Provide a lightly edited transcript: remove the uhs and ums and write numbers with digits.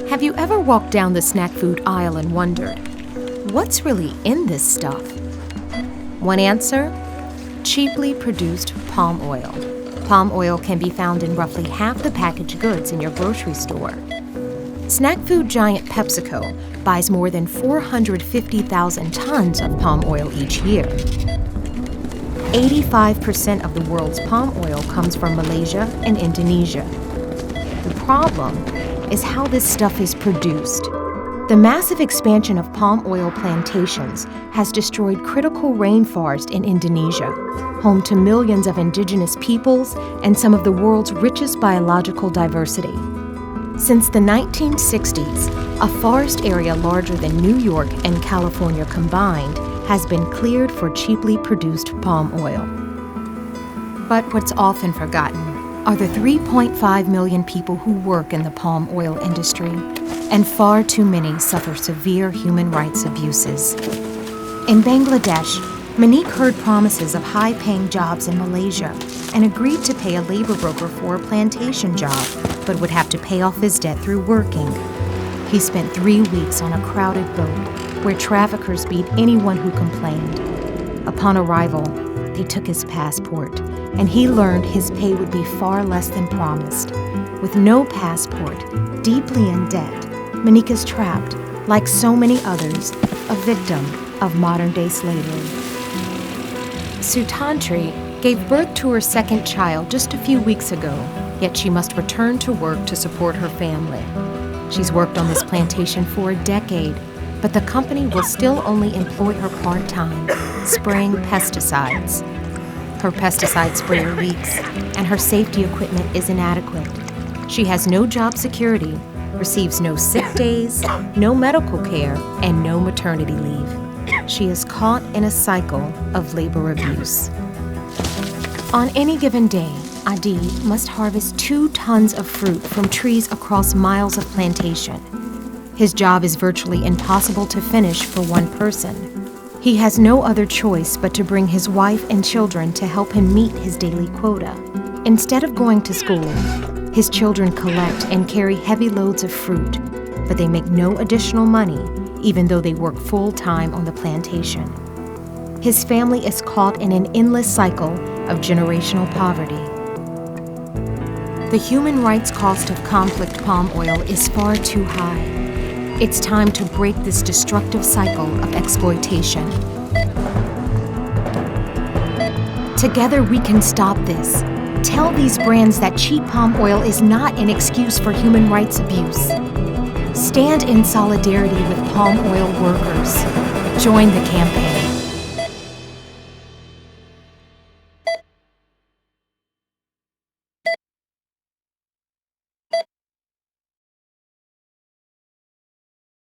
Have you ever walked down the snack food aisle and wondered, what's really in this stuff? One answer: cheaply produced palm oil. Palm oil can be found in roughly half the packaged goods in your grocery store. Snack food giant PepsiCo buys more than 450,000 tons of palm oil each year. 85% of the world's palm oil comes from Malaysia and Indonesia. The problem is how this stuff is produced. The massive expansion of palm oil plantations has destroyed critical rainforest in Indonesia, home to millions of indigenous peoples and some of the world's richest biological diversity. Since the 1960s, a forest area larger than New York and California combined has been cleared for cheaply produced palm oil. But what's often forgotten are the 3.5 million people who work in the palm oil industry, and far too many suffer severe human rights abuses. In Bangladesh, Monique heard promises of high-paying jobs in Malaysia and agreed to pay a labor broker for a plantation job, but would have to pay off his debt through working. He spent 3 weeks on a crowded boat where traffickers beat anyone who complained. Upon arrival, they took his passport, and he learned his pay would be far less than promised. With no passport, deeply in debt, Monique is trapped, like so many others, a victim of modern-day slavery. Sutantri gave birth to her second child just a few weeks ago, yet she must return to work to support her family. She's worked on this plantation for a decade, but the company will still only employ her part-time, spraying pesticides. Her pesticide sprayer leaks, and her safety equipment is inadequate. She has no job security, receives no sick days, no medical care, and no maternity leave. She is caught in a cycle of labor abuse. On any given day, Adi must harvest 2 tons of fruit from trees across miles of plantation. His job is virtually impossible to finish for one person. He has no other choice but to bring his wife and children to help him meet his daily quota. Instead of going to school, his children collect and carry heavy loads of fruit, but they make no additional money, even though they work full-time on the plantation. His family is caught in an endless cycle of generational poverty. The human rights cost of conflict palm oil is far too high. It's time to break this destructive cycle of exploitation. Together we can stop this. Tell these brands that cheap palm oil is not an excuse for human rights abuse. Stand in solidarity with palm oil workers. Join the campaign.